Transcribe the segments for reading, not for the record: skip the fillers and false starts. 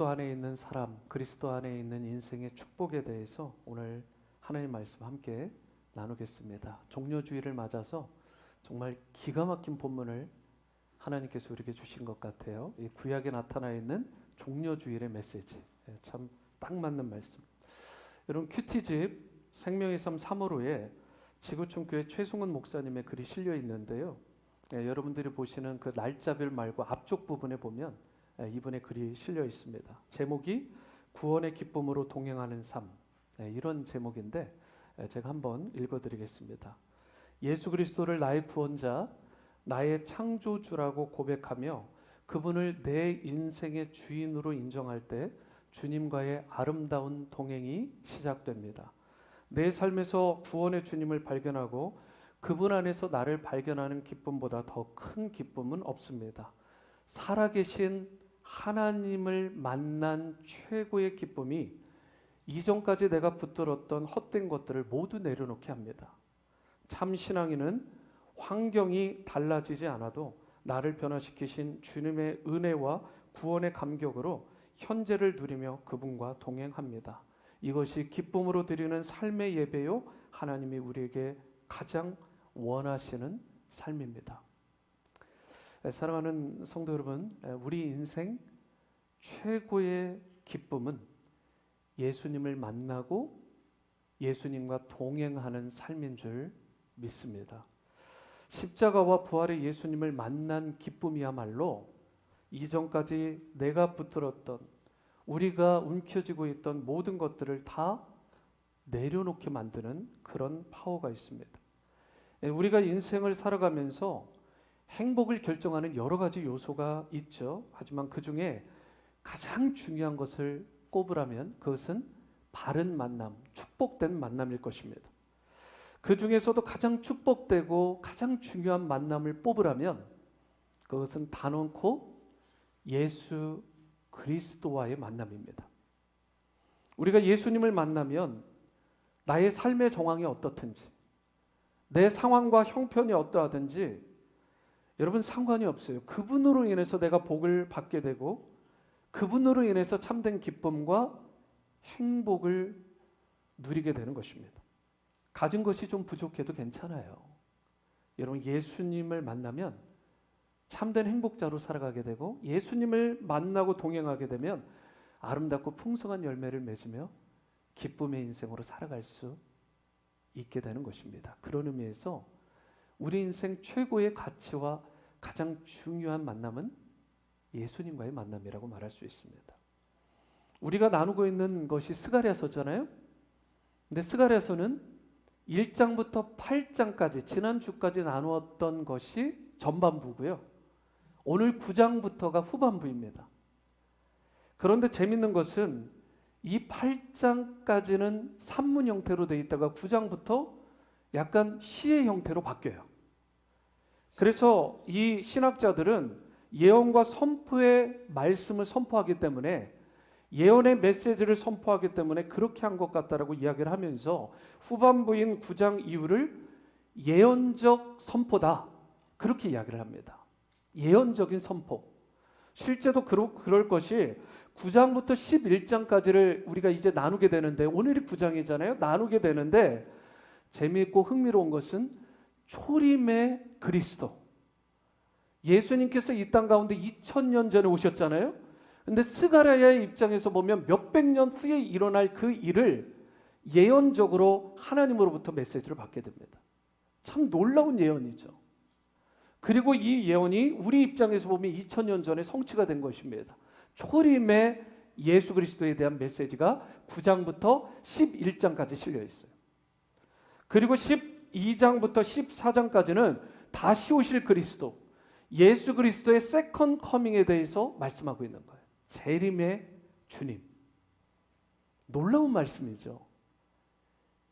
그리스도 안에 있는 사람, 그리스도 안에 있는 인생의 축복에 대해서 오늘 하나님 말씀 함께 나누겠습니다. 종료주의를 맞아서 정말 기가 막힌 본문을 하나님께서 우리에게 주신 것 같아요. 이 구약에 나타나 있는 종료주일의 메시지, 참 딱 맞는 말씀. 여러분, 큐티집 생명의 삶 3호로에 지구촌교회 최승훈 목사님의 글이 실려 있는데요. 여러분들이 보시는 그 날짜별 말고 앞쪽 부분에 보면 이분의 글이 실려 있습니다. 제목이 구원의 기쁨으로 동행하는 삶, 이런 제목인데 제가 한번 읽어드리겠습니다. 예수 그리스도를 나의 구원자, 나의 창조주라고 고백하며 그분을 내 인생의 주인으로 인정할 때 주님과의 아름다운 동행이 시작됩니다. 내 삶에서 구원의 주님을 발견하고 그분 안에서 나를 발견하는 기쁨보다 더 큰 기쁨은 없습니다. 살아계신 하나님을 만난 최고의 기쁨이 이전까지 내가 붙들었던 헛된 것들을 모두 내려놓게 합니다. 참 신앙인은 환경이 달라지지 않아도 나를 변화시키신 주님의 은혜와 구원의 감격으로 현재를 누리며 그분과 동행합니다. 이것이 기쁨으로 드리는 삶의 예배요, 하나님이 우리에게 가장 원하시는 삶입니다. 사랑하는 성도 여러분, 우리 인생 최고의 기쁨은 예수님을 만나고 예수님과 동행하는 삶인 줄 믿습니다. 십자가와 부활의 예수님을 만난 기쁨이야말로 이전까지 내가 붙들었던, 우리가 움켜쥐고 있던 모든 것들을 다 내려놓게 만드는 그런 파워가 있습니다. 우리가 인생을 살아가면서 행복을 결정하는 여러 가지 요소가 있죠. 하지만 그 중에 가장 중요한 것을 꼽으라면 그것은 바른 만남, 축복된 만남일 것입니다. 그 중에서도 가장 축복되고 가장 중요한 만남을 뽑으라면 그것은 단언코 예수 그리스도와의 만남입니다. 우리가 예수님을 만나면 나의 삶의 정황이 어떻든지, 내 상황과 형편이 어떠하든지 여러분 상관이 없어요. 그분으로 인해서 내가 복을 받게 되고 그분으로 인해서 참된 기쁨과 행복을 누리게 되는 것입니다. 가진 것이 좀 부족해도 괜찮아요. 여러분, 예수님을 만나면 참된 행복자로 살아가게 되고 예수님을 만나고 동행하게 되면 아름답고 풍성한 열매를 맺으며 기쁨의 인생으로 살아갈 수 있게 되는 것입니다. 그런 의미에서 우리 인생 최고의 가치와 가장 중요한 만남은 예수님과의 만남이라고 말할 수 있습니다. 우리가 나누고 있는 것이 스가랴서잖아요. 근데 스가랴서는 1장부터 8장까지 지난주까지 나누었던 것이 전반부고요. 오늘 9장부터가 후반부입니다. 그런데 재밌는 것은 이 8장까지는 산문 형태로 되어 있다가 9장부터 약간 시의 형태로 바뀌어요. 그래서 이 신학자들은 예언과 선포의 말씀을 선포하기 때문에, 예언의 메시지를 선포하기 때문에 그렇게 한 것 같다라고 이야기를 하면서 후반부인 9장 이후를 예언적 선포다, 그렇게 이야기를 합니다. 예언적인 선포. 실제도 그럴 것이 9장부터 11장까지를 우리가 이제 나누게 되는데, 오늘이 9장이잖아요. 나누게 되는데 재미있고 흥미로운 것은 초림의 그리스도, 예수님께서 이 땅 가운데 2000년 전에 오셨잖아요. 근데 스가랴의 입장에서 보면 몇백 년 후에 일어날 그 일을 예언적으로 하나님으로부터 메시지를 받게 됩니다. 참 놀라운 예언이죠. 그리고 이 예언이 우리 입장에서 보면 2000년 전에 성취가 된 것입니다. 초림의 예수 그리스도에 대한 메시지가 9장부터 11장까지 실려 있어요. 그리고 12장부터 14장까지는 다시 오실 그리스도, 예수 그리스도의 세컨 커밍에 대해서 말씀하고 있는 거예요. 재림의 주님. 놀라운 말씀이죠.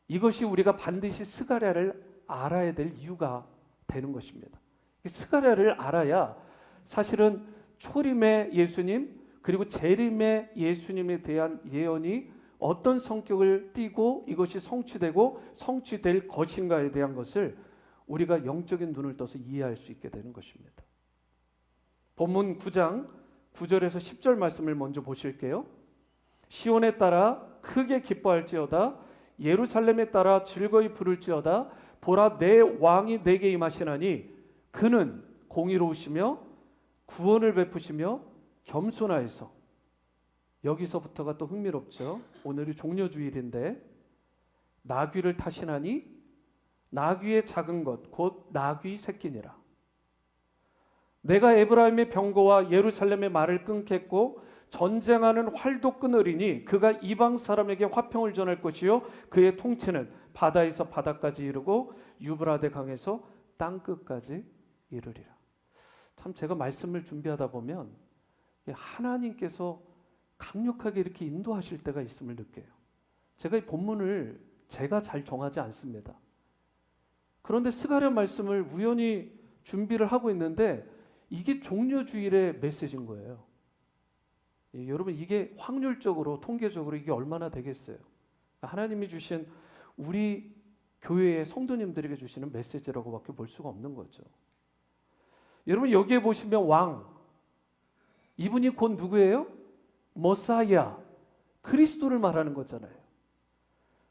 이것이 우리가 반드시 스가랴를 알아야 될 이유가 되는 것입니다. 스가랴를 알아야 사실은 초림의 예수님 그리고 재림의 예수님에 대한 예언이 어떤 성격을 띠고 이것이 성취되고 성취될 것인가에 대한 것을 우리가 영적인 눈을 떠서 이해할 수 있게 되는 것입니다. 본문 9장 9절에서 10절 말씀을 먼저 보실게요. 시온에 따라 크게 기뻐할지어다. 예루살렘에 따라 즐거이 부를지어다. 보라, 내 왕이 내게 임하시나니 그는 공의로우시며 구원을 베푸시며 겸손하여서. 여기서부터가 또 흥미롭죠. 오늘이 종려주일인데 나귀를 타시나니 나귀의 작은 것 곧 나귀 새끼니라. 내가 에브라임의 병거와 예루살렘의 말을 끊겠고 전쟁하는 활도 끊으리니 그가 이방 사람에게 화평을 전할 것이요 그의 통치는 바다에서 바다까지 이르고 유브라데 강에서 땅끝까지 이르리라. 참 제가 말씀을 준비하다 보면 하나님께서 강력하게 이렇게 인도하실 때가 있음을 느껴요. 제가 이 본문을 제가 잘 정하지 않습니다. 그런데 스가랴 말씀을 우연히 준비를 하고 있는데 이게 종려주일의 메시지인 거예요. 여러분 이게 확률적으로 통계적으로 이게 얼마나 되겠어요? 하나님이 주신 우리 교회의 성도님들에게 주시는 메시지라고밖에 볼 수가 없는 거죠. 여러분 여기에 보시면 왕, 이분이 곧 누구예요? 머사야, 그리스도를 말하는 거잖아요.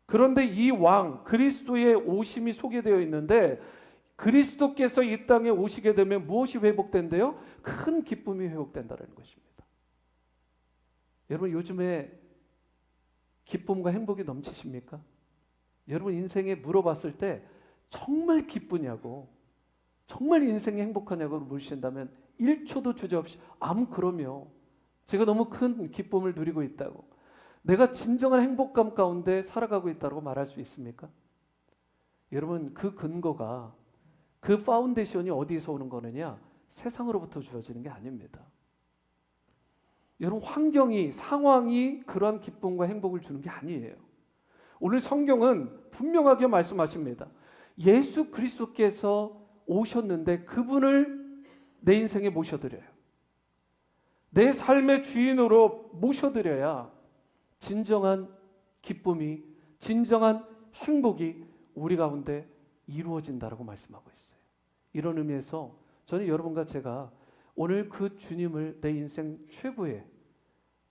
그런데 이 왕 그리스도의 오심이 소개되어 있는데 그리스도께서 이 땅에 오시게 되면 무엇이 회복된대요? 큰 기쁨이 회복된다는 것입니다. 여러분 요즘에 기쁨과 행복이 넘치십니까? 여러분 인생에 물어봤을 때 정말 기쁘냐고, 정말 인생이 행복하냐고 물으신다면 1초도 주저없이 그럼요. 제가 너무 큰 기쁨을 누리고 있다고, 내가 진정한 행복감 가운데 살아가고 있다고 말할 수 있습니까? 여러분 그 근거가, 그 파운데이션이 어디서 오는 거느냐? 세상으로부터 주어지는 게 아닙니다. 여러분 환경이, 상황이 그러한 기쁨과 행복을 주는 게 아니에요. 오늘 성경은 분명하게 말씀하십니다. 예수 그리스도께서 오셨는데 그분을 내 인생에 모셔드려요. 내 삶의 주인으로 모셔드려야 진정한 기쁨이, 진정한 행복이 우리 가운데 이루어진다라고 말씀하고 있어요. 이런 의미에서 저는 여러분과 제가 오늘 그 주님을 내 인생 최고의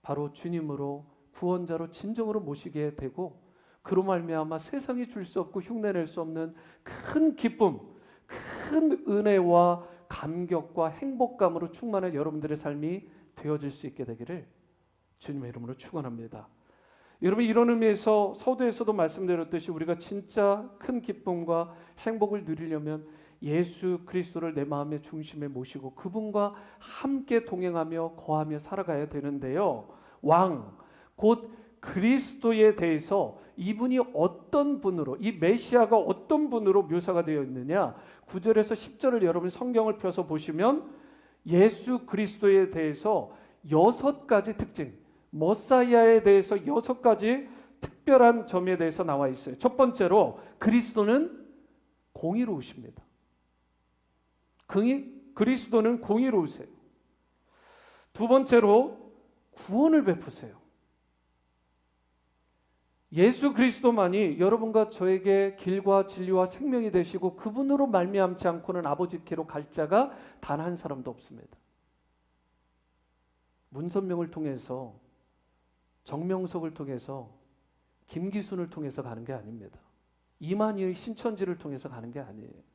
바로 주님으로, 구원자로 진정으로 모시게 되고 그로 말미암아 세상이 줄 수 없고 흉내낼 수 없는 큰 기쁨, 큰 은혜와 감격과 행복감으로 충만한 여러분들의 삶이 되어질 수 있게 되기를 주님의 이름으로 축원합니다. 여러분 이런 의미에서 서두에서도 말씀드렸듯이 우리가 진짜 큰 기쁨과 행복을 누리려면 예수 그리스도를 내 마음의 중심에 모시고 그분과 함께 동행하며 거하며 살아가야 되는데요. 왕, 곧 그리스도에 대해서 이분이 어떤 분으로, 이 메시아가 어떤 분으로 묘사가 되어 있느냐, 9절에서 10절을 여러분 성경을 펴서 보시면 예수 그리스도에 대해서 6가지 특징, 머사이아에 대해서 6가지 특별한 점에 대해서 나와 있어요. 첫 번째로 그리스도는 공의로우십니다. 그리스도는 공의로우세요. 두 번째로 구원을 베푸세요. 예수 그리스도만이 여러분과 저에게 길과 진리와 생명이 되시고 그분으로 말미암지 않고는 아버지께로 갈 자가 단 한 사람도 없습니다. 문선명을 통해서, 정명석을 통해서, 김기순을 통해서 가는 게 아닙니다. 이만희의 신천지를 통해서 가는 게 아니에요.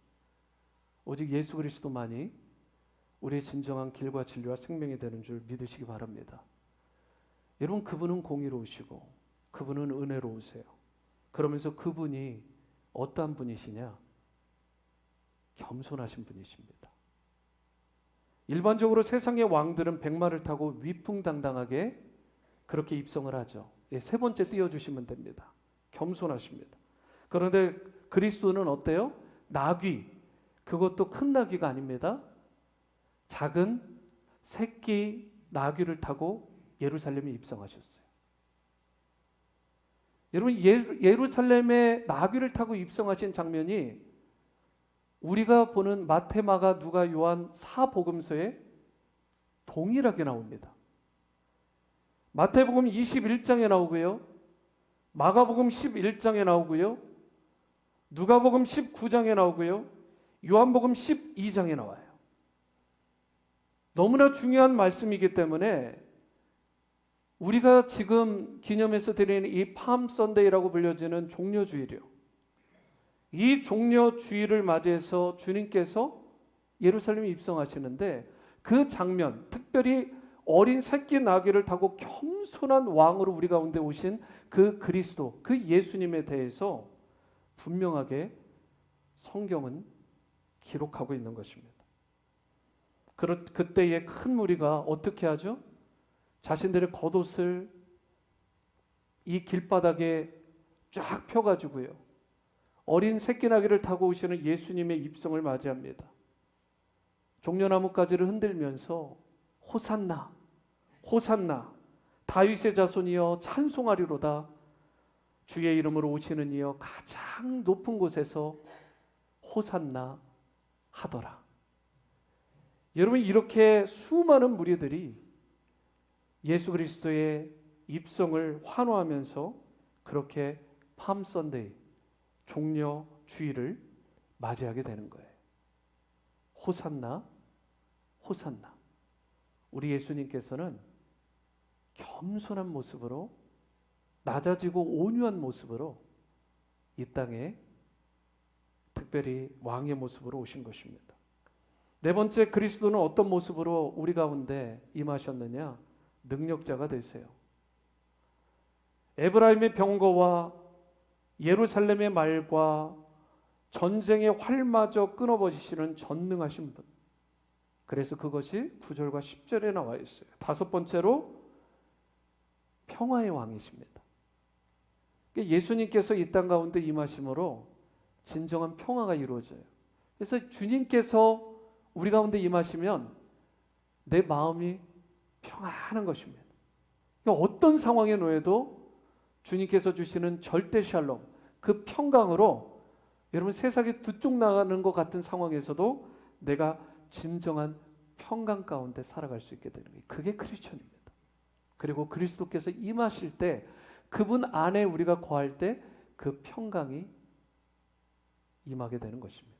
오직 예수 그리스도만이 우리의 진정한 길과 진리와 생명이 되는 줄 믿으시기 바랍니다. 여러분 그분은 공의로우시고 그분은 은혜로우세요. 그러면서 그분이 어떠한 분이시냐? 겸손하신 분이십니다. 일반적으로 세상의 왕들은 백마를 타고 위풍당당하게 그렇게 입성을 하죠. 세 번째 띄워주시면 됩니다. 겸손하십니다. 그런데 그리스도는 어때요? 나귀, 그것도 큰 나귀가 아닙니다. 작은 새끼 나귀를 타고 예루살렘에 입성하셨어요. 여러분 예루살렘에 나귀를 타고 입성하신 장면이 우리가 보는 마태, 마가, 누가, 요한 사복음서에 동일하게 나옵니다. 마태복음 21장에 나오고요. 마가복음 11장에 나오고요. 누가복음 19장에 나오고요. 요한복음 12장에 나와요. 너무나 중요한 말씀이기 때문에 우리가 지금 기념해서 드리는 이 팜 선데이라고 불려지는 종려주일이요. 이 종려주일을 맞이해서 주님께서 예루살렘에 입성하시는데 그 장면, 특별히 어린 새끼 나귀를 타고 겸손한 왕으로 우리 가운데 오신 그 그리스도, 그 예수님에 대해서 분명하게 성경은 기록하고 있는 것입니다. 그때의 큰 무리가 어떻게 하죠? 자신들의 겉옷을 이 길바닥에 쫙 펴가지고요, 어린 새끼나귀를 타고 오시는 예수님의 입성을 맞이합니다. 종려나무가지를 흔들면서 호산나, 호산나, 다윗의 자손이여 찬송하리로다. 주의 이름으로 오시는 이여 가장 높은 곳에서 호산나 하더라. 여러분, 이렇게 수많은 무리들이 예수 그리스도의 입성을 환호하면서 그렇게 팜 선데이, 종려 주일을 맞이하게 되는 거예요. 호산나, 호산나. 우리 예수님께서는 겸손한 모습으로, 낮아지고 온유한 모습으로 이 땅에 특별히 왕의 모습으로 오신 것입니다. 네 번째, 그리스도는 어떤 모습으로 우리 가운데 임하셨느냐? 능력자가 되세요. 에브라임의 병거와 예루살렘의 말과 전쟁의 활마저 끊어버리시는 전능하신 분. 그래서 그것이 9절과 10절에 나와 있어요. 다섯 번째로 평화의 왕이십니다. 예수님께서 이 땅 가운데 임하심으로 진정한 평화가 이루어져요. 그래서 주님께서 우리 가운데 임하시면 내 마음이 평안한 것입니다. 어떤 상황에 놓여도 주님께서 주시는 절대 샬롬, 그 평강으로 여러분 세상이 두 쪽 나가는 것 같은 상황에서도 내가 진정한 평강 가운데 살아갈 수 있게 되는 거예요. 그게 크리스천입니다. 그리고 그리스도께서 임하실 때, 그분 안에 우리가 거할 때 그 평강이 임하게 되는 것입니다.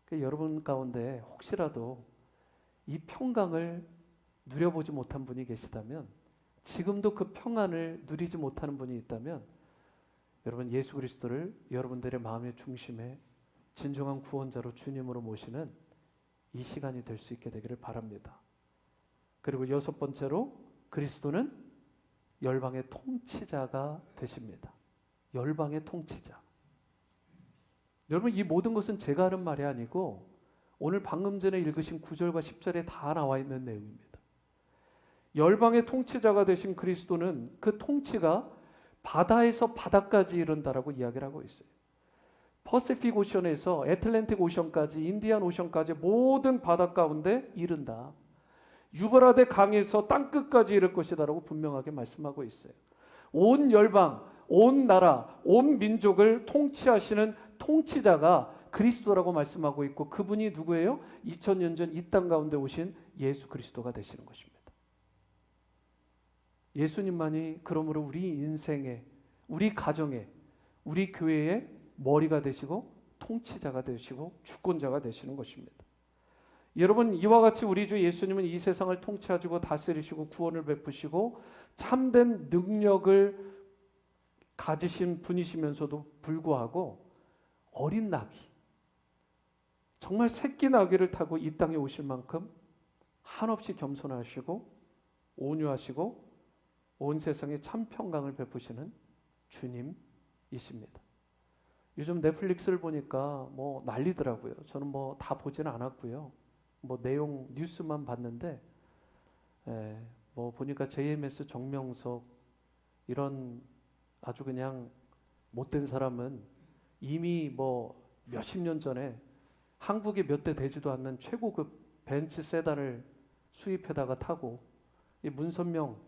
그러니까 여러분 가운데 혹시라도 이 평강을 누려보지 못한 분이 계시다면, 지금도 그 평안을 누리지 못하는 분이 있다면, 여러분 예수 그리스도를 여러분들의 마음의 중심에 진정한 구원자로 주님으로 모시는 이 시간이 될 수 있게 되기를 바랍니다. 그리고 여섯 번째로 그리스도는 열방의 통치자가 되십니다. 열방의 통치자. 여러분, 이 모든 것은 제가 하는 말이 아니고 오늘 방금 전에 읽으신 9절과 10절에 다 나와 있는 내용입니다. 열방의 통치자가 되신 그리스도는 그 통치가 바다에서 바다까지 이른다라고 이야기를 하고 있어요. 퍼시픽 오션에서 애틀랜틱 오션까지, 인디안 오션까지 모든 바다 가운데 이른다. 유브라데 강에서 땅끝까지 이를 것이다라고 분명하게 말씀하고 있어요. 온 열방, 온 나라, 온 민족을 통치하시는 통치자가 그리스도라고 말씀하고 있고, 그분이 누구예요? 2000년 전 이 땅 가운데 오신 예수 그리스도가 되시는 것입니다. 예수님만이 그러므로 우리 인생에, 우리 가정에, 우리 교회의 머리가 되시고 통치자가 되시고 주권자가 되시는 것입니다. 여러분, 이와 같이 우리 주 예수님은 이 세상을 통치하시고 다스리시고 구원을 베푸시고 참된 능력을 가지신 분이시면서도 불구하고 어린 나귀, 정말 새끼 나귀를 타고 이 땅에 오실 만큼 한없이 겸손하시고 온유하시고 온 세상에 참 평강을 베푸시는 주님이십니다. 요즘 넷플릭스를 보니까 뭐 난리더라고요. 저는 뭐 다 보지는 않았고요. 뭐 내용 뉴스만 봤는데, 뭐 보니까 JMS 정명석 이런 아주 그냥 못된 사람은 이미 뭐 몇십 년 전에 한국에 몇 대 되지도 않는 최고급 벤츠 세단을 수입해다가 타고, 이 문선명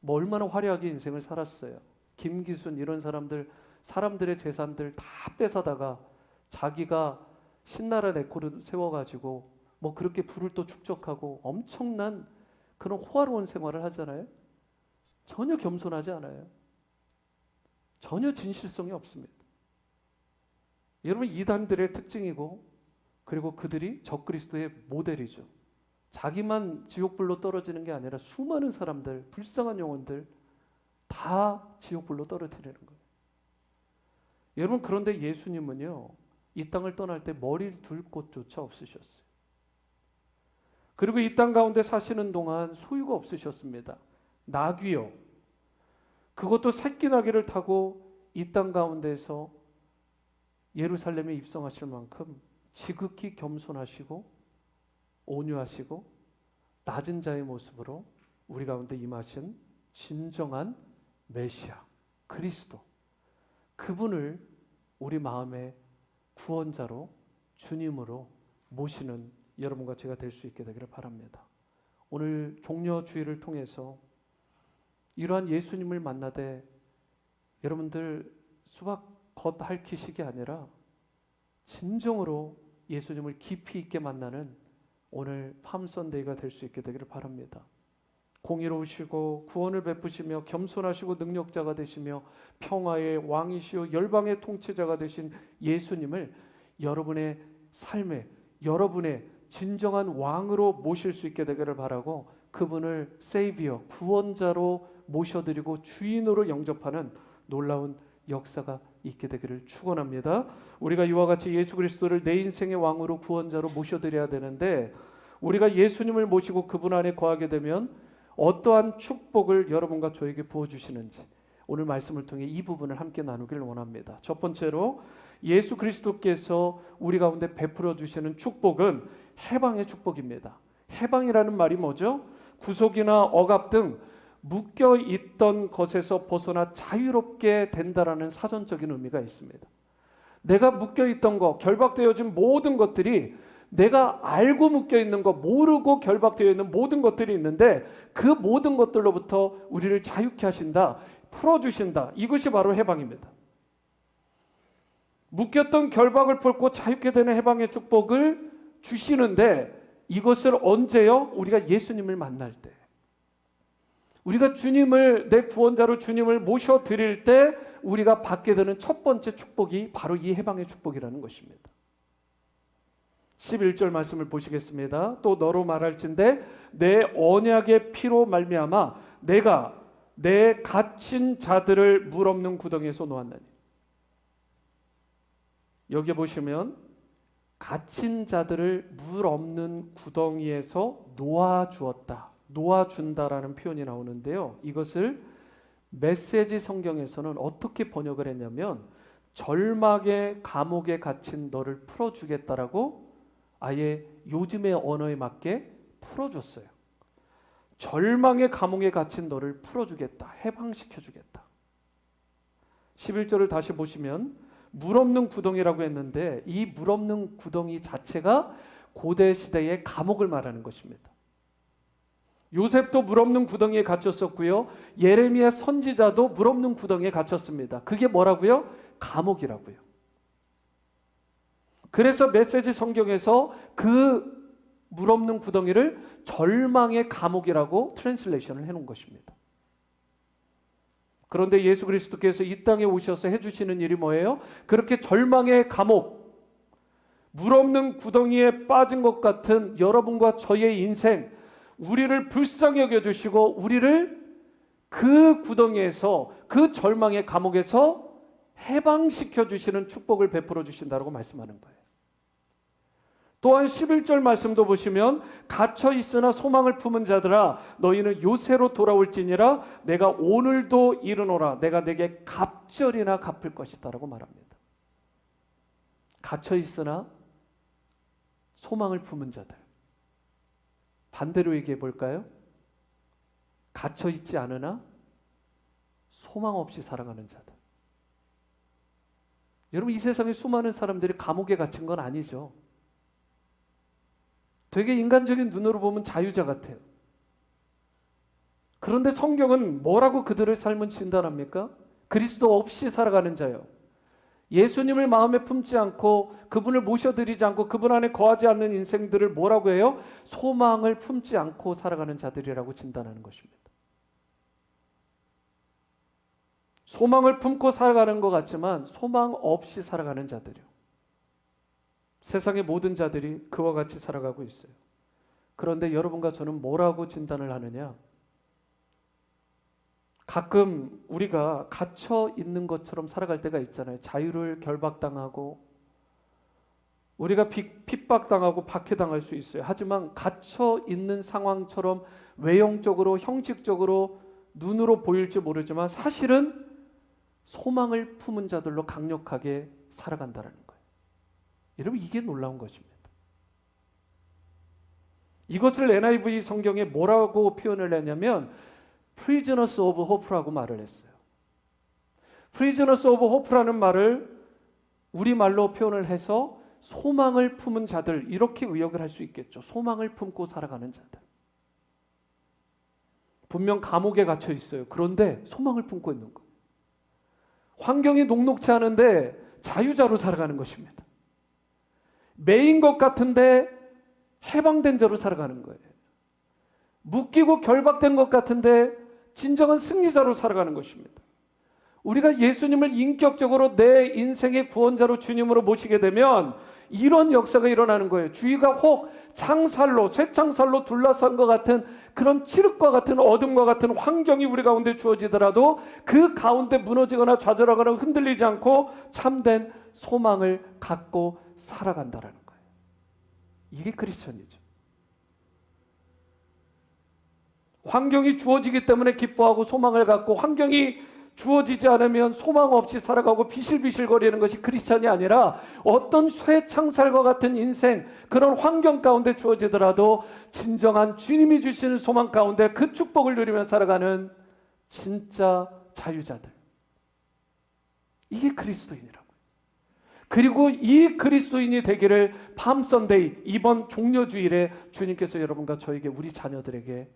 뭐 얼마나 화려하게 인생을 살았어요. 김기순 이런 사람들의 재산들 다 뺏어다가 자기가 신나라 레코드 세워가지고 뭐 그렇게 부를 또 축적하고 엄청난 그런 호화로운 생활을 하잖아요. 전혀 겸손하지 않아요. 전혀 진실성이 없습니다. 여러분, 이단들의 특징이고, 그리고 그들이 적그리스도의 모델이죠. 자기만 지옥불로 떨어지는 게 아니라 수많은 사람들, 불쌍한 영혼들 다 지옥불로 떨어뜨리는 거예요. 여러분, 그런데 예수님은요, 이 땅을 떠날 때 머리를 둘 곳조차 없으셨어요. 그리고 이 땅 가운데 사시는 동안 소유가 없으셨습니다. 나귀요. 그것도 새끼 나귀를 타고 이 땅 가운데서 예루살렘에 입성하실 만큼 지극히 겸손하시고 온유하시고 낮은 자의 모습으로 우리 가운데 임하신 진정한 메시아 그리스도, 그분을 우리 마음의 구원자로 주님으로 모시는 여러분과 제가 될 수 있게 되기를 바랍니다. 오늘 종려주의를 통해서 이러한 예수님을 만나되 여러분들 수박 겉핥히식이 아니라 진정으로 예수님을 깊이 있게 만나는 오늘 팜선데이가 될 수 있게 되기를 바랍니다. 공의로우시고 구원을 베푸시며 겸손하시고 능력자가 되시며 평화의 왕이시오 열방의 통치자가 되신 예수님을 여러분의 삶에, 여러분의 진정한 왕으로 모실 수 있게 되기를 바라고, 그분을 세이비어, 구원자로 모셔드리고 주인으로 영접하는 놀라운 역사가 있게 되기를 축원합니다. 우리가 이와 같이 예수 그리스도를 내 인생의 왕으로 구원자로 모셔드려야 되는데, 우리가 예수님을 모시고 그분 안에 거하게 되면 어떠한 축복을 여러분과 저에게 부어주시는지 오늘 말씀을 통해 이 부분을 함께 나누기를 원합니다. 첫 번째로 예수 그리스도께서 우리 가운데 베풀어 주시는 축복은 해방의 축복입니다. 해방이라는 말이 뭐죠? 구속이나 억압 등 묶여 있던 것에서 벗어나 자유롭게 된다라는 사전적인 의미가 있습니다. 내가 묶여 있던 것, 결박되어진 모든 것들이, 내가 알고 묶여 있는 것, 모르고 결박되어 있는 모든 것들이 있는데 그 모든 것들로부터 우리를 자유케 하신다, 풀어주신다. 이것이 바로 해방입니다. 묶였던 결박을 풀고 자유케 되는 해방의 축복을 주시는데, 이것을 언제요? 우리가 예수님을 만날 때, 우리가 주님을 내 구원자로 주님을 모셔드릴 때 우리가 받게 되는 첫 번째 축복이 바로 이 해방의 축복이라는 것입니다. 11절 말씀을 보시겠습니다. 또 너로 말할진대 내 언약의 피로 말미암아 내가 내 갇힌 자들을 물 없는 구덩이에서 놓았나니. 여기 보시면 갇힌 자들을 물 없는 구덩이에서 놓아주었다, 놓아준다라는 표현이 나오는데요. 이것을 메시지 성경에서는 어떻게 번역을 했냐면 절망의 감옥에 갇힌 너를 풀어주겠다라고 아예 요즘의 언어에 맞게 풀어줬어요. 절망의 감옥에 갇힌 너를 풀어주겠다, 해방시켜주겠다. 11절을 다시 보시면 물 없는 구덩이라고 했는데 이 물 없는 구덩이 자체가 고대 시대의 감옥을 말하는 것입니다. 요셉도 물 없는 구덩이에 갇혔었고요. 예레미야 선지자도 물 없는 구덩이에 갇혔습니다. 그게 뭐라고요? 감옥이라고요. 그래서 메시지 성경에서 그 물 없는 구덩이를 절망의 감옥이라고 트랜슬레이션을 해놓은 것입니다. 그런데 예수 그리스도께서 이 땅에 오셔서 해주시는 일이 뭐예요? 그렇게 절망의 감옥, 물 없는 구덩이에 빠진 것 같은 여러분과 저의 인생, 우리를 불쌍히 여겨주시고 우리를 그 구덩이에서, 그 절망의 감옥에서 해방시켜 주시는 축복을 베풀어 주신다고 말씀하는 거예요. 또한 11절 말씀도 보시면 갇혀 있으나 소망을 품은 자들아 너희는 요새로 돌아올지니라 내가 오늘도 이르노라 내가 내게 갑절이나 갚을 것이다 라고 말합니다. 갇혀 있으나 소망을 품은 자들, 반대로 얘기해 볼까요? 갇혀 있지 않으나 소망 없이 살아가는 자들. 여러분, 이 세상에 수많은 사람들이 감옥에 갇힌 건 아니죠. 되게 인간적인 눈으로 보면 자유자 같아요. 그런데 성경은 뭐라고 그들의 삶은 진단합니까? 그리스도 없이 살아가는 자요. 예수님을 마음에 품지 않고 그분을 모셔드리지 않고 그분 안에 거하지 않는 인생들을 뭐라고 해요? 소망을 품지 않고 살아가는 자들이라고 진단하는 것입니다. 소망을 품고 살아가는 것 같지만 소망 없이 살아가는 자들이요. 세상의 모든 자들이 그와 같이 살아가고 있어요. 그런데 여러분과 저는 뭐라고 진단을 하느냐? 가끔 우리가 갇혀 있는 것처럼 살아갈 때가 있잖아요. 자유를 결박당하고 우리가 핍박당하고 박해당할 수 있어요. 하지만 갇혀 있는 상황처럼 외형적으로 형식적으로 눈으로 보일지 모르지만 사실은 소망을 품은 자들로 강력하게 살아간다는 거예요. 여러분, 이게 놀라운 것입니다. 이것을 NIV 성경에 뭐라고 표현을 했냐면 Prisoners of Hope라고 말을 했어요. Prisoners of Hope라는 말을 우리말로 표현을 해서 소망을 품은 자들, 이렇게 의역을 할 수 있겠죠. 소망을 품고 살아가는 자들. 분명 감옥에 갇혀 있어요. 그런데 소망을 품고 있는 거예요. 환경이 녹록지 않은데 자유자로 살아가는 것입니다. 매인 것 같은데 해방된 자로 살아가는 거예요. 묶이고 결박된 것 같은데 진정한 승리자로 살아가는 것입니다. 우리가 예수님을 인격적으로 내 인생의 구원자로 주님으로 모시게 되면 이런 역사가 일어나는 거예요. 주위가 혹 창살로, 쇠창살로 둘러싼 것 같은 그런 칠흑과 같은 어둠과 같은 환경이 우리 가운데 주어지더라도 그 가운데 무너지거나 좌절하거나 흔들리지 않고 참된 소망을 갖고 살아간다는 거예요. 이게 크리스천이죠. 환경이 주어지기 때문에 기뻐하고 소망을 갖고 환경이 주어지지 않으면 소망 없이 살아가고 비실비실거리는 것이 크리스천이 아니라 어떤 쇠창살과 같은 인생, 그런 환경 가운데 주어지더라도 진정한 주님이 주시는 소망 가운데 그 축복을 누리며 살아가는 진짜 자유자들. 이게 그리스도인이라고요. 그리고 이 그리스도인이 되기를 팜 선데이, 이번 종려주일에 주님께서 여러분과 저에게, 우리 자녀들에게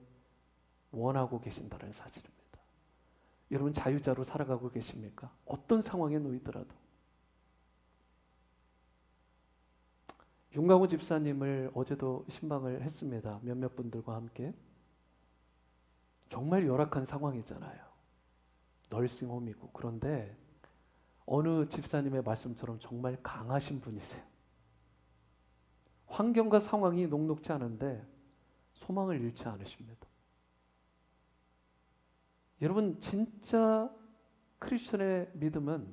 원하고 계신다는 사실입니다. 여러분, 자유자로 살아가고 계십니까? 어떤 상황에 놓이더라도. 윤강호 집사님을 어제도 신방을 했습니다. 몇몇 분들과 함께. 정말 열악한 상황이잖아요. 널싱홈이고. 그런데 어느 집사님의 말씀처럼 정말 강하신 분이세요. 환경과 상황이 녹록지 않은데 소망을 잃지 않으십니다. 여러분, 진짜 크리스천의 믿음은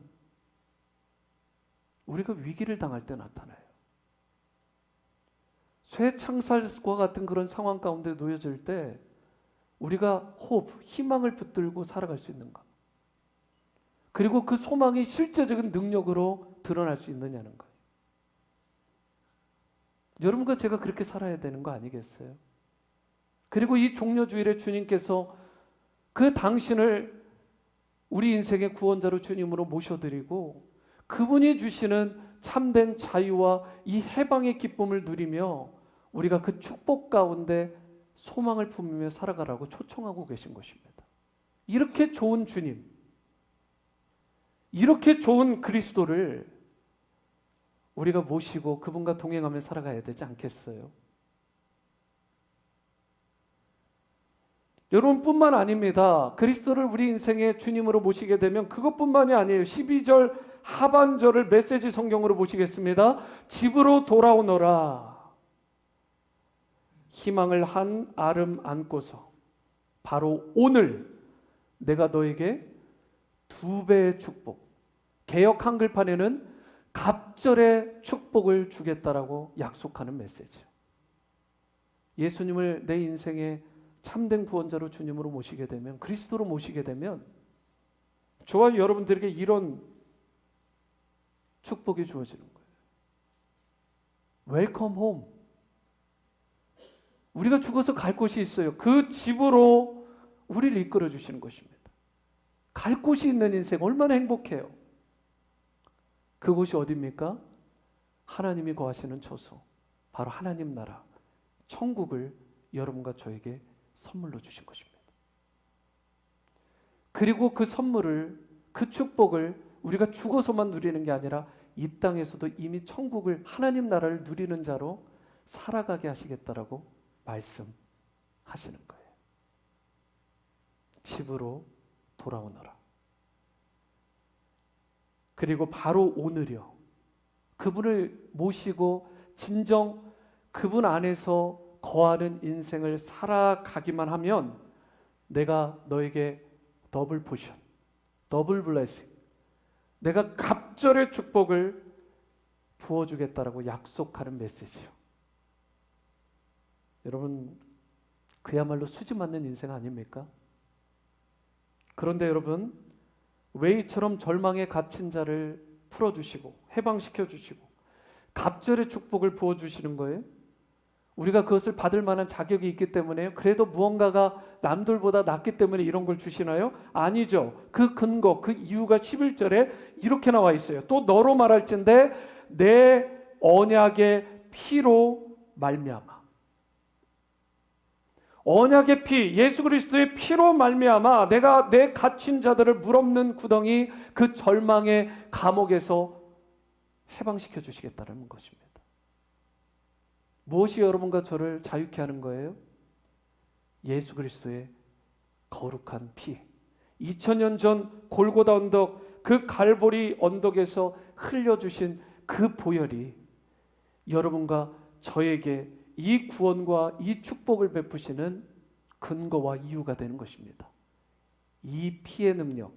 우리가 위기를 당할 때 나타나요. 쇠창살과 같은 그런 상황 가운데 놓여질 때 우리가 희망을 붙들고 살아갈 수 있는가? 그리고 그 소망이 실제적인 능력으로 드러날 수 있느냐는 거예요. 여러분과 제가 그렇게 살아야 되는 거 아니겠어요? 그리고 이 종려주일에 주님께서 그 당신을 우리 인생의 구원자로 주님으로 모셔드리고 그분이 주시는 참된 자유와 이 해방의 기쁨을 누리며 우리가 그 축복 가운데 소망을 품으며 살아가라고 초청하고 계신 것입니다. 이렇게 좋은 주님, 이렇게 좋은 그리스도를 우리가 모시고 그분과 동행하며 살아가야 되지 않겠어요? 여러분뿐만 아닙니다. 그리스도를 우리 인생의 주님으로 모시게 되면 그것뿐만이 아니에요. 12절 하반절을 메시지 성경으로 보시겠습니다. 집으로 돌아오너라. 희망을 한 아름 안고서 바로 오늘 내가 너에게 2배의 축복, 개역 한글판에는 갑절의 축복을 주겠다라고 약속하는 메시지예요. 예수님을 내 인생의 참된 구원자로 주님으로 모시게 되면, 그리스도로 모시게 되면 저와 여러분들에게 이런 축복이 주어지는 거예요. 웰컴 홈. 우리가 죽어서 갈 곳이 있어요. 그 집으로 우리를 이끌어 주시는 것입니다. 갈 곳이 있는 인생 얼마나 행복해요. 그곳이 어디입니까? 하나님이 거하시는 처소, 바로 하나님 나라, 천국을 여러분과 저에게 선물로 주신 것입니다. 그리고 그 선물을, 그 축복을 우리가 죽어서만 누리는 게 아니라 이 땅에서도 이미 천국을, 하나님 나라를 누리는 자로 살아가게 하시겠다라고 말씀하시는 거예요. 집으로 돌아오너라. 그리고 바로 오늘이요. 그분을 모시고 진정 그분 안에서 거하는 인생을 살아가기만 하면 내가 너에게 더블 포션, 더블 블레싱, 내가 갑절의 축복을 부어주겠다라고 약속하는 메시지요. 여러분, 그야말로 수지 맞는 인생 아닙니까? 그런데 여러분, 왜 이처럼 절망에 갇힌 자를 풀어주시고 해방시켜 주시고 갑절의 축복을 부어주시는 거예요? 우리가 그것을 받을 만한 자격이 있기 때문에요? 그래도 무언가가 남들보다 낫기 때문에 이런 걸 주시나요? 아니죠. 그 근거, 그 이유가 11절에 이렇게 나와 있어요. 또 너로 말할진대 내 언약의 피로 말미암아. 언약의 피, 예수 그리스도의 피로 말미암아 내가 내 갇힌 자들을 물없는 구덩이 그 절망의 감옥에서 해방시켜 주시겠다는 것입니다. 무엇이 여러분과 저를 자유케 하는 거예요? 예수 그리스도의 거룩한 피. 2000년 전 골고다 언덕, 그 갈보리 언덕에서 흘려주신 그 보혈이 여러분과 저에게 이 구원과 이 축복을 베푸시는 근거와 이유가 되는 것입니다. 이 피의 능력,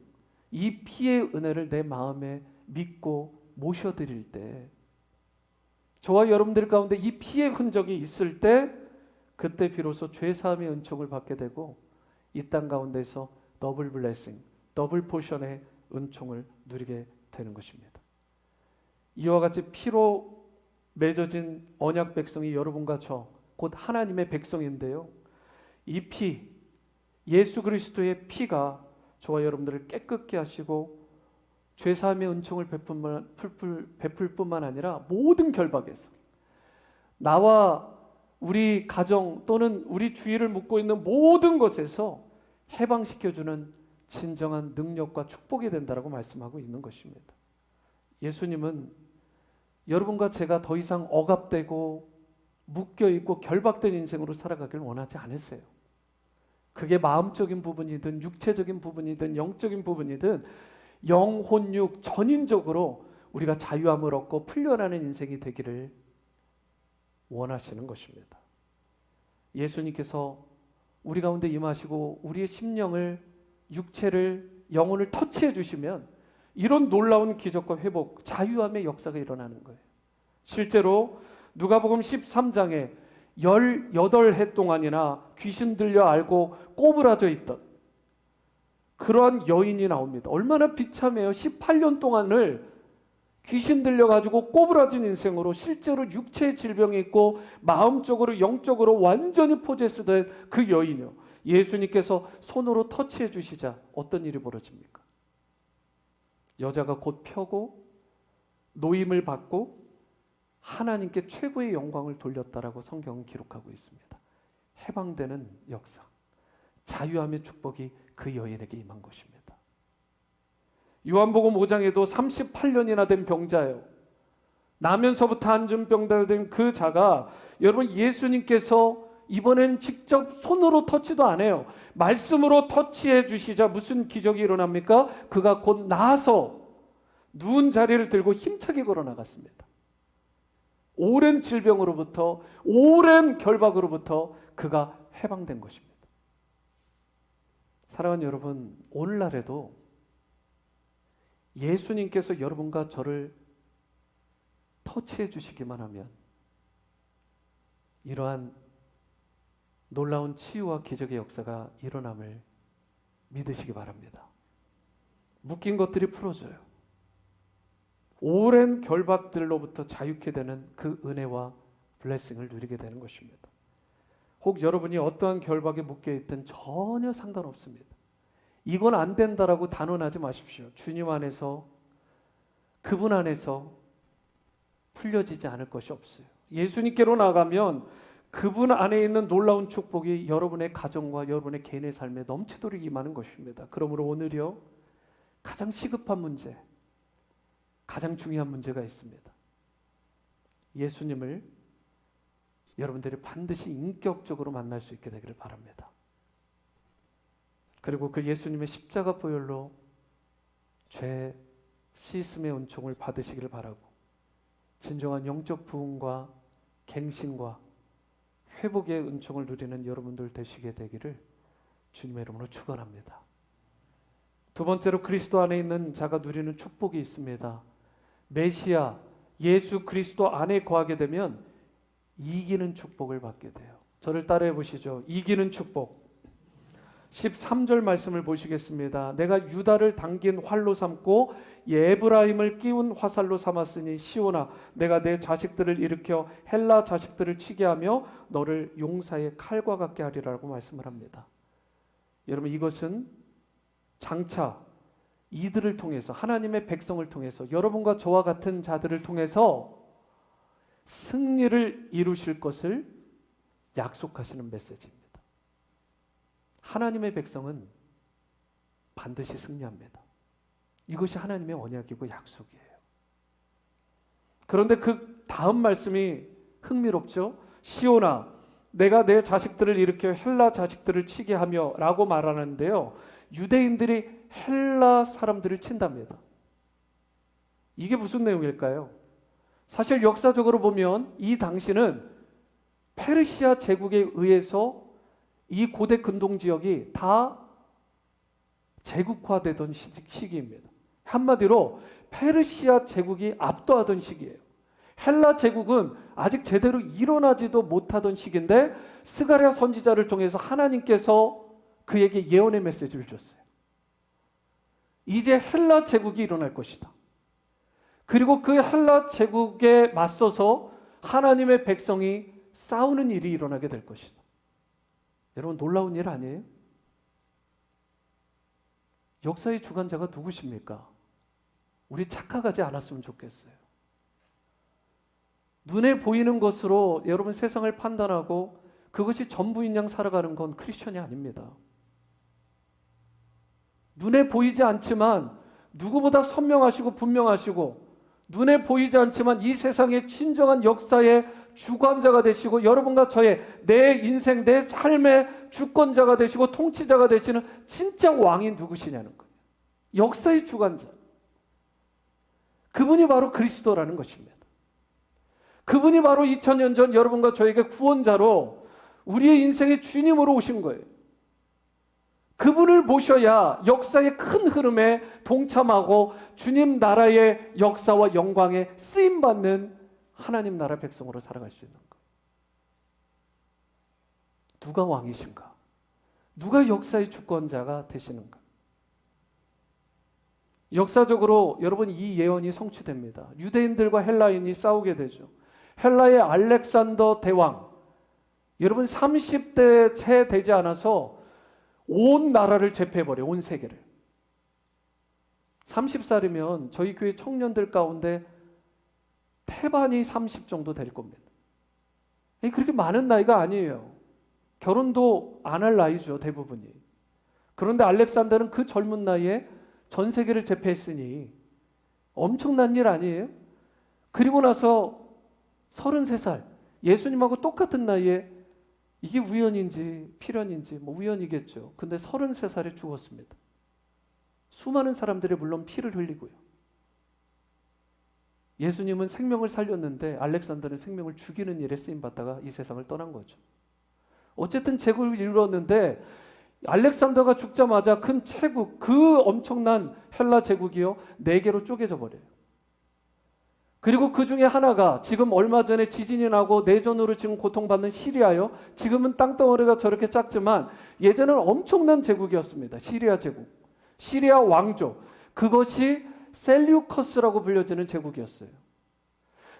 이 피의 은혜를 내 마음에 믿고 모셔드릴 때, 저와 여러분들 가운데 이 피의 흔적이 있을 때, 그때 비로소 죄사함의 은총을 받게 되고 이 땅 가운데서 더블 블레싱, 더블 포션의 은총을 누리게 되는 것입니다. 이와 같이 피로 맺어진 언약 백성이 여러분과 저, 곧 하나님의 백성인데요. 이 피, 예수 그리스도의 피가 저와 여러분들을 깨끗게 하시고 죄사함의 은총을 베풀 뿐만 아니라 모든 결박에서 나와 우리 가정 또는 우리 주위를 묶고 있는 모든 것에서 해방시켜주는 진정한 능력과 축복이 된다라고 말씀하고 있는 것입니다. 예수님은 여러분과 제가 더 이상 억압되고 묶여있고 결박된 인생으로 살아가길 원하지 않으세요. 그게 마음적인 부분이든 육체적인 부분이든 영적인 부분이든 영혼육 전인적으로 우리가 자유함을 얻고 풀려나는 인생이 되기를 원하시는 것입니다. 예수님께서 우리 가운데 임하시고 우리의 심령을, 육체를, 영혼을 터치해 주시면 이런 놀라운 기적과 회복, 자유함의 역사가 일어나는 거예요. 실제로 누가복음 13장에 18해 동안이나 귀신 들려 앓고 꼬부라져 있던 그러한 여인이 나옵니다. 얼마나 비참해요. 18년 동안을 귀신 들려가지고 꼬부라진 인생으로 실제로 육체의 질병이 있고 마음적으로 영적으로 완전히 포제스된 그 여인이요. 예수님께서 손으로 터치해 주시자 어떤 일이 벌어집니까? 여자가 곧 펴고 노임을 받고 하나님께 최고의 영광을 돌렸다라고 성경은 기록하고 있습니다. 해방되는 역사, 자유함의 축복이 그 여인에게 임한 것입니다. 요한복음 5장에도 38년이나 된 병자예요. 나면서부터 안전병자가 된 그 자가 여러분 예수님께서 이번엔 직접 손으로 터치도 안 해요. 말씀으로 터치해 주시자 무슨 기적이 일어납니까? 그가 곧 나아서 누운 자리를 들고 힘차게 걸어 나갔습니다. 오랜 질병으로부터, 오랜 결박으로부터 그가 해방된 것입니다. 사랑하는 여러분, 오늘날에도 예수님께서 여러분과 저를 터치해 주시기만 하면 이러한 놀라운 치유와 기적의 역사가 일어남을 믿으시기 바랍니다. 묶인 것들이 풀어져요. 오랜 결박들로부터 자유케 되는 그 은혜와 블레싱을 누리게 되는 것입니다. 혹 여러분이 어떠한 결박에 묶여있든 전혀 상관없습니다. 이건 안 된다라고 단언하지 마십시오. 주님 안에서, 그분 안에서 풀려지지 않을 것이 없어요. 예수님께로 나가면 그분 안에 있는 놀라운 축복이 여러분의 가정과 여러분의 개인의 삶에 넘치도록 임하는 것입니다. 그러므로 오늘요, 가장 시급한 문제, 가장 중요한 문제가 있습니다. 예수님을 여러분들이 반드시 인격적으로 만날 수 있게 되기를 바랍니다. 그리고 그 예수님의 십자가 보혈로 죄 씻음의 은총을 받으시기를 바라고 진정한 영적 부흥과 갱신과 회복의 은총을 누리는 여러분들 되시게 되기를 주님의 이름으로 축원합니다. 두 번째로 그리스도 안에 있는 자가 누리는 축복이 있습니다. 메시아 예수 그리스도 안에 거하게 되면 이기는 축복을 받게 돼요. 저를 따라해 보시죠. 이기는 축복. 13절 말씀을 보시겠습니다. 내가 유다를 당긴 활로 삼고 에브라임을 끼운 화살로 삼았으니 시온아 내가 내 자식들을 일으켜 헬라 자식들을 치게 하며 너를 용사의 칼과 같게 하리라고 말씀을 합니다. 여러분 이것은 장차 이들을 통해서 하나님의 백성을 통해서 여러분과 저와 같은 자들을 통해서 승리를 이루실 것을 약속하시는 메시지입니다. 하나님의 백성은 반드시 승리합니다. 이것이 하나님의 언약이고 약속이에요. 그런데 그 다음 말씀이 흥미롭죠. 시온아 내가 내 자식들을 일으켜 헬라 자식들을 치게 하며 라고 말하는데요. 유대인들이 헬라 사람들을 친답니다. 이게 무슨 내용일까요? 사실 역사적으로 보면 이 당시는 페르시아 제국에 의해서 이 고대 근동 지역이 다 제국화되던 시기입니다. 한마디로 페르시아 제국이 압도하던 시기예요. 헬라 제국은 아직 제대로 일어나지도 못하던 시기인데 스가랴 선지자를 통해서 하나님께서 그에게 예언의 메시지를 줬어요. 이제 헬라 제국이 일어날 것이다. 그리고 그 헬라 제국에 맞서서 하나님의 백성이 싸우는 일이 일어나게 될 것이다. 여러분 놀라운 일 아니에요? 역사의 주관자가 누구십니까? 우리 착각하지 않았으면 좋겠어요. 눈에 보이는 것으로 여러분 세상을 판단하고 그것이 전부인 양 살아가는 건 크리스천이 아닙니다. 눈에 보이지 않지만 누구보다 선명하시고 분명하시고 눈에 보이지 않지만 이 세상의 진정한 역사의 주관자가 되시고 여러분과 저의 내 인생 내 삶의 주권자가 되시고 통치자가 되시는 진짜 왕이 누구시냐는 거예요. 역사의 주관자. 그분이 바로 그리스도라는 것입니다. 그분이 바로 2000년 전 여러분과 저에게 구원자로 우리의 인생의 주님으로 오신 거예요. 그분을 보셔야 역사의 큰 흐름에 동참하고 주님 나라의 역사와 영광에 쓰임받는 하나님 나라 백성으로 살아갈 수 있는 것. 누가 왕이신가? 누가 역사의 주권자가 되시는가? 역사적으로 여러분 이 예언이 성취됩니다. 유대인들과 헬라인이 싸우게 되죠. 헬라의 알렉산더 대왕, 여러분 30대 채 되지 않아서 온 나라를 제패해버려요. 온 세계를. 30살이면 저희 교회 청년들 가운데 태반이 30 정도 될 겁니다. 그렇게 많은 나이가 아니에요. 결혼도 안 할 나이죠, 대부분이. 그런데 알렉산더는 그 젊은 나이에 전 세계를 제패했으니 엄청난 일 아니에요? 그리고 나서 33살, 예수님하고 똑같은 나이에 이게 우연인지 필연인지 뭐 우연이겠죠. 근데 33살에 죽었습니다. 수많은 사람들이 물론 피를 흘리고요. 예수님은 생명을 살렸는데 알렉산더는 생명을 죽이는 일에 쓰임받다가 이 세상을 떠난 거죠. 어쨌든 제국을 이루었는데 알렉산더가 죽자마자 큰 제국, 그 엄청난 헬라 제국이요 4개로 쪼개져 버려요. 그리고 그 중에 하나가 지금 얼마 전에 지진이 나고 내전으로 지금 고통받는 시리아요. 지금은 땅덩어리가 저렇게 작지만 예전에는 엄청난 제국이었습니다. 시리아 제국. 시리아 왕조. 그것이 셀류커스라고 불려지는 제국이었어요.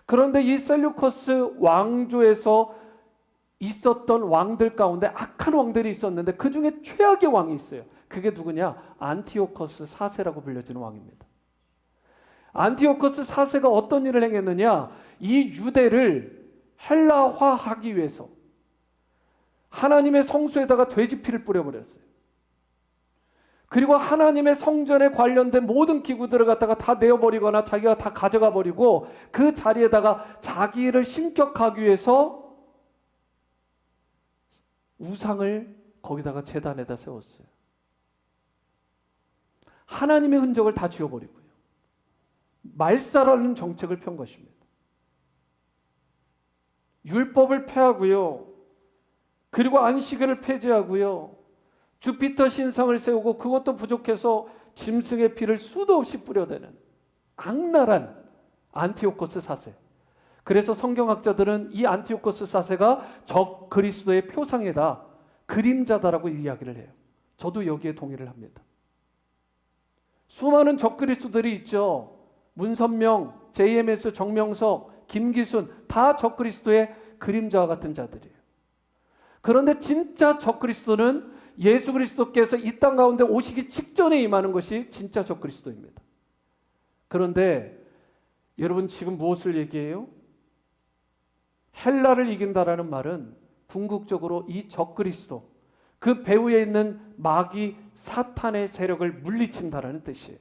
그런데 이 셀류커스 왕조에서 있었던 왕들 가운데 악한 왕들이 있었는데 그 중에 최악의 왕이 있어요. 그게 누구냐? 안티오커스 4세라고 불려지는 왕입니다. 안티오커스 4세가 어떤 일을 행했느냐? 이 유대를 헬라화하기 위해서 하나님의 성소에다가 돼지 피를 뿌려버렸어요. 그리고 하나님의 성전에 관련된 모든 기구들을 갖다가 다 내어버리거나 자기가 다 가져가 버리고 그 자리에다가 자기를 신격하기 위해서 우상을 거기다가 제단에다 세웠어요. 하나님의 흔적을 다 지워버리고요. 말살하는 정책을 편 것입니다. 율법을 폐하고요. 그리고 안식일을 폐지하고요. 주피터 신상을 세우고 그것도 부족해서 짐승의 피를 수도 없이 뿌려대는 악랄한 안티오코스 4세. 그래서 성경학자들은 이 안티오코스 4세가 적 그리스도의 표상이다, 그림자다라고 이야기를 해요. 저도 여기에 동의를 합니다. 수많은 적 그리스도들이 있죠. 문선명, JMS, 정명석, 김기순 다 적 그리스도의 그림자와 같은 자들이에요. 그런데 진짜 적 그리스도는 예수 그리스도께서 이 땅 가운데 오시기 직전에 임하는 것이 진짜 적 그리스도입니다. 그런데 여러분 지금 무엇을 얘기해요? 헬라를 이긴다라는 말은 궁극적으로 이 적 그리스도, 그 배후에 있는 마귀 사탄의 세력을 물리친다라는 뜻이에요.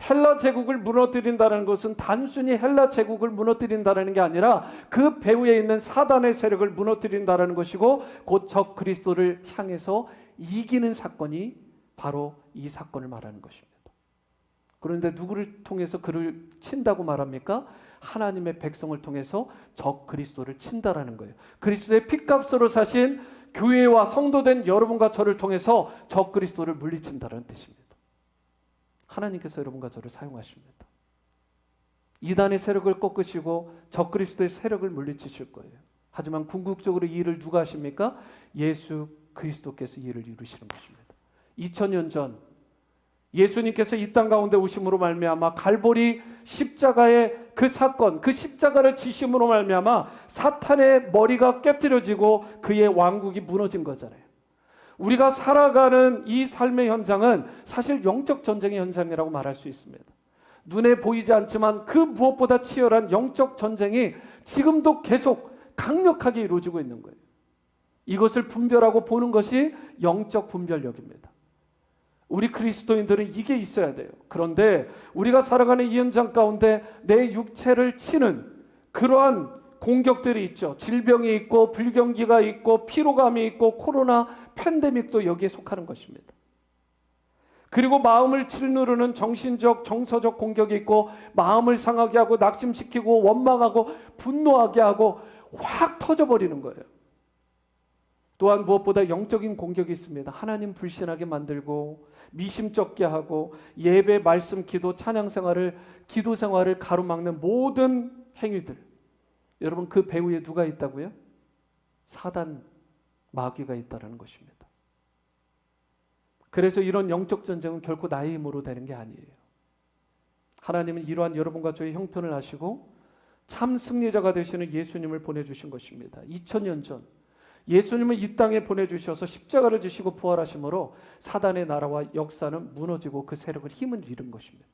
헬라 제국을 무너뜨린다는 것은 단순히 헬라 제국을 무너뜨린다는 게 아니라 그 배후에 있는 사단의 세력을 무너뜨린다는 것이고, 곧 적 그리스도를 향해서 이기는 사건이 바로 이 사건을 말하는 것입니다. 그런데 누구를 통해서 그를 친다고 말합니까? 하나님의 백성을 통해서 적 그리스도를 친다라는 거예요. 그리스도의 핏값으로 사신 교회와 성도된 여러분과 저를 통해서 적 그리스도를 물리친다는 뜻입니다. 하나님께서 여러분과 저를 사용하십니다. 이단의 세력을 꺾으시고 적 그리스도의 세력을 물리치실 거예요. 하지만 궁극적으로 이 일을 누가 하십니까? 예수 그리스도께서 이 일을 이루시는 것입니다. 2000년 전 예수님께서 이 땅 가운데 오심으로 말미암아 갈보리 십자가의 그 사건, 그 십자가를 지심으로 말미암아 사탄의 머리가 깨트려지고 그의 왕국이 무너진 거잖아요. 우리가 살아가는 이 삶의 현장은 사실 영적 전쟁의 현장이라고 말할 수 있습니다. 눈에 보이지 않지만 그 무엇보다 치열한 영적 전쟁이 지금도 계속 강력하게 이루어지고 있는 거예요. 이것을 분별하고 보는 것이 영적 분별력입니다. 우리 그리스도인들은 이게 있어야 돼요. 그런데 우리가 살아가는 이 현장 가운데 내 육체를 치는 그러한 공격들이 있죠. 질병이 있고 불경기가 있고 피로감이 있고 코로나 팬데믹도 여기에 속하는 것입니다. 그리고 마음을 짓누르는 정신적 정서적 공격이 있고 마음을 상하게 하고 낙심시키고 원망하고 분노하게 하고 확 터져버리는 거예요. 또한 무엇보다 영적인 공격이 있습니다. 하나님 불신하게 만들고 미심쩍게 하고 예배, 말씀, 기도, 찬양 생활을, 기도 생활을 가로막는 모든 행위들. 여러분 그 배후에 누가 있다고요? 사단, 마귀가 있다는 것입니다. 그래서 이런 영적 전쟁은 결코 나의 힘으로 되는 게 아니에요. 하나님은 이러한 여러분과 저의 형편을 아시고 참 승리자가 되시는 예수님을 보내주신 것입니다. 2000년 전 예수님을 이 땅에 보내주셔서 십자가를 지시고 부활하심으로 사단의 나라와 역사는 무너지고 그 세력을 힘을 잃은 것입니다.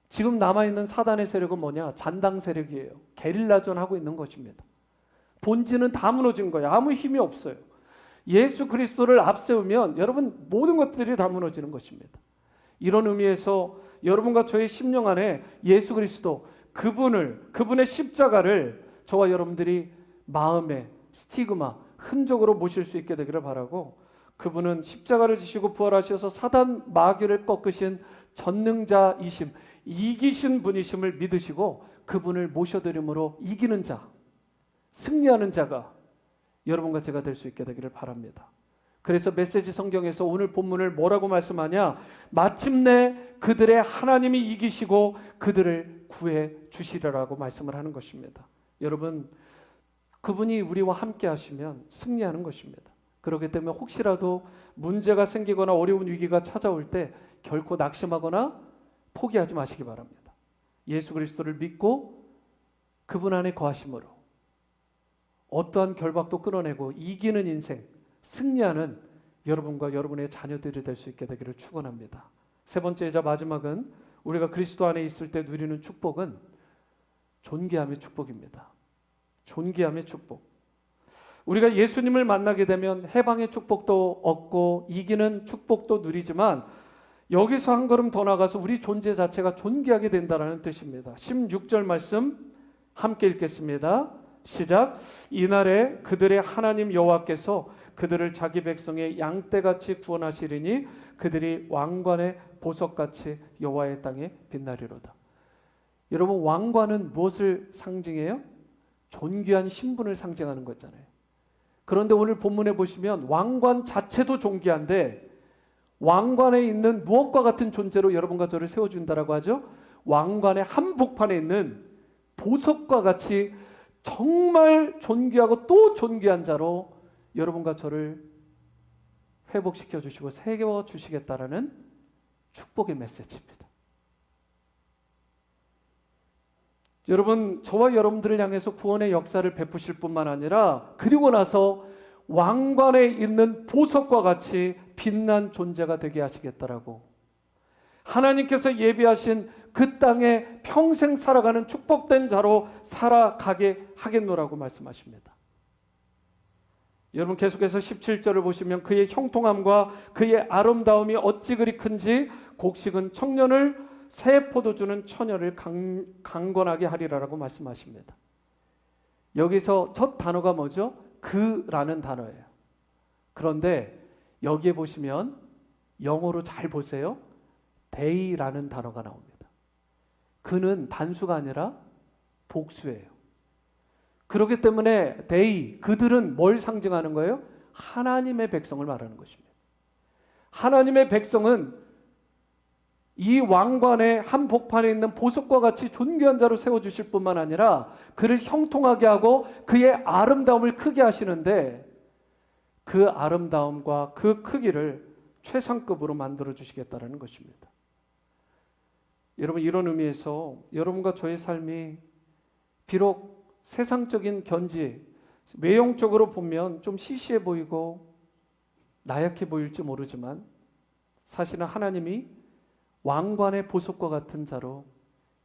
지금 남아있는 사단의 세력은 뭐냐? 잔당 세력이에요. 게릴라전 하고 있는 것입니다. 본질은 다 무너진 거예요. 아무 힘이 없어요. 예수 그리스도를 앞세우면 여러분 모든 것들이 다 무너지는 것입니다. 이런 의미에서 여러분과 저의 심령 안에 예수 그리스도 그분의 십자가를 저와 여러분들이 마음에 스티그마, 흔적으로 모실 수 있게 되기를 바라고, 그분은 십자가를 지시고 부활하셔서 사단 마귀를 꺾으신 전능자이심, 이기신 분이심을 믿으시고 그분을 모셔드림으로 이기는 자, 승리하는 자가 여러분과 제가 될 수 있게 되기를 바랍니다. 그래서 메시지 성경에서 오늘 본문을 뭐라고 말씀하냐? 마침내 그들의 하나님이 이기시고 그들을 구해 주시리라고 말씀을 하는 것입니다. 여러분 그분이 우리와 함께 하시면 승리하는 것입니다. 그렇기 때문에 혹시라도 문제가 생기거나 어려운 위기가 찾아올 때 결코 낙심하거나 포기하지 마시기 바랍니다. 예수 그리스도를 믿고 그분 안에 거하심으로 어떠한 결박도 끊어내고 이기는 인생, 승리하는 여러분과 여러분의 자녀들이 될 수 있게 되기를 축원합니다. 세 번째이자 마지막은 우리가 그리스도 안에 있을 때 누리는 축복은 존귀함의 축복입니다. 존귀함의 축복. 우리가 예수님을 만나게 되면 해방의 축복도 얻고 이기는 축복도 누리지만 여기서 한 걸음 더 나가서 우리 존재 자체가 존귀하게 된다는 뜻입니다. 16절 말씀 함께 읽겠습니다. 시작. 이날에 그들의 하나님 여호와께서 그들을 자기 백성의 양떼같이 구원하시리니 그들이 왕관의 보석같이 여호와의 땅에 빛나리로다. 여러분 왕관은 무엇을 상징해요? 존귀한 신분을 상징하는 거잖아요. 그런데 오늘 본문에 보시면 왕관 자체도 존귀한데 왕관에 있는 무엇과 같은 존재로 여러분과 저를 세워준다라고 하죠? 왕관의 한복판에 있는 보석과 같이 정말 존귀하고 또 존귀한 자로 여러분과 저를 회복시켜 주시고 세워 주시겠다라는 축복의 메시지입니다. 여러분, 저와 여러분들을 향해서 구원의 역사를 베푸실 뿐만 아니라 그리고 나서 왕관에 있는 보석과 같이 빛난 존재가 되게 하시겠다라고, 하나님께서 예비하신 그 땅에 평생 살아가는 축복된 자로 살아가게 하겠노라고 말씀하십니다. 여러분, 계속해서 17절을 보시면 그의 형통함과 그의 아름다움이 어찌 그리 큰지 곡식은 청년을 새 포도주는 처녀를 강건하게 하리라라고 말씀하십니다. 여기서 첫 단어가 뭐죠? 그라는 단어예요. 그런데 여기에 보시면 영어로 잘 보세요. they라는 단어가 나옵니다. 그는 단수가 아니라 복수예요. 그렇기 때문에 they, 그들은 뭘 상징하는 거예요? 하나님의 백성을 말하는 것입니다. 하나님의 백성은 이 왕관의 한복판에 있는 보석과 같이 존귀한 자로 세워주실 뿐만 아니라 그를 형통하게 하고 그의 아름다움을 크게 하시는데 그 아름다움과 그 크기를 최상급으로 만들어 주시겠다는 것입니다. 여러분, 이런 의미에서 여러분과 저의 삶이 비록 세상적인 견지, 외형적으로 보면 좀 시시해 보이고 나약해 보일지 모르지만 사실은 하나님이 왕관의 보석과 같은 자로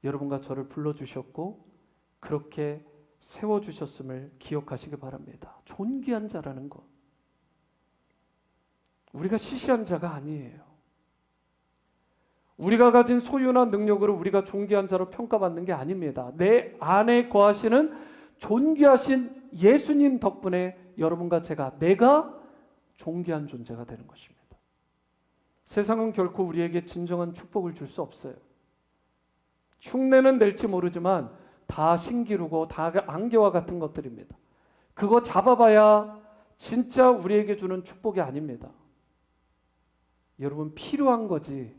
여러분과 저를 불러주셨고 그렇게 세워주셨음을 기억하시기 바랍니다. 존귀한 자라는 것, 우리가 시시한 자가 아니에요. 우리가 가진 소유나 능력으로 우리가 존귀한 자로 평가받는 게 아닙니다. 내 안에 거하시는 존귀하신 예수님 덕분에 여러분과 내가 존귀한 존재가 되는 것입니다. 세상은 결코 우리에게 진정한 축복을 줄 수 없어요. 흉내는 낼지 모르지만 다 신기루고 다 안개와 같은 것들입니다. 그거 잡아봐야 진짜 우리에게 주는 축복이 아닙니다. 여러분, 필요한 거지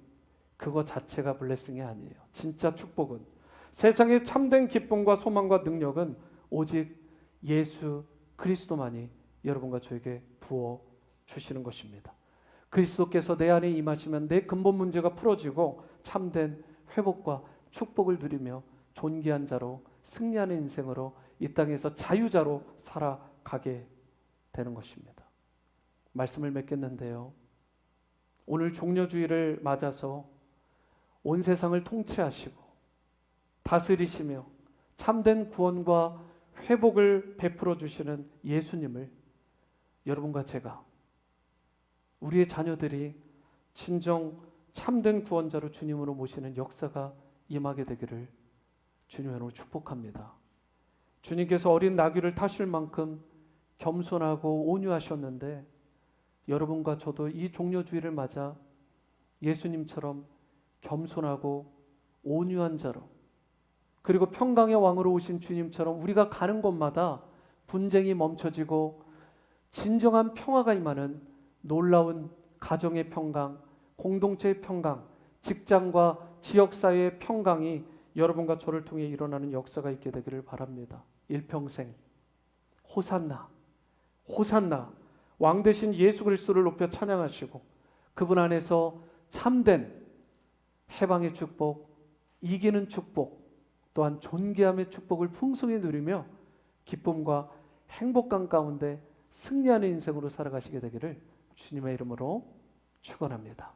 그거 자체가 블레싱이 아니에요. 진짜 축복은, 세상의 참된 기쁨과 소망과 능력은 오직 예수 그리스도만이 여러분과 저에게 부어 주시는 것입니다. 그리스도께서 내 안에 임하시면 내 근본 문제가 풀어지고 참된 회복과 축복을 누리며 존귀한 자로 승리하는 인생으로 이 땅에서 자유자로 살아가게 되는 것입니다. 말씀을 맺겠는데요, 오늘 종려주의를 맞아서 온 세상을 통치하시고 다스리시며 참된 구원과 회복을 베풀어 주시는 예수님을 여러분과 제가, 우리의 자녀들이 진정 참된 구원자로 주님으로 모시는 역사가 임하게 되기를 주님으로 축복합니다. 주님께서 어린 나귀를 타실 만큼 겸손하고 온유하셨는데 여러분과 저도 이 종려주의를 맞아 예수님처럼 겸손하고 온유한 자로, 그리고 평강의 왕으로 오신 주님처럼 우리가 가는 곳마다 분쟁이 멈춰지고 진정한 평화가 임하는 놀라운 가정의 평강, 공동체의 평강, 직장과 지역사회의 평강이 여러분과 저를 통해 일어나는 역사가 있게 되기를 바랍니다. 일평생 호산나, 호산나, 왕 되신 예수 그리스도를 높여 찬양하시고 그분 안에서 참된 해방의 축복, 이기는 축복, 또한 존귀함의 축복을 풍성히 누리며 기쁨과 행복감 가운데 승리하는 인생으로 살아가시게 되기를 주님의 이름으로 축원합니다.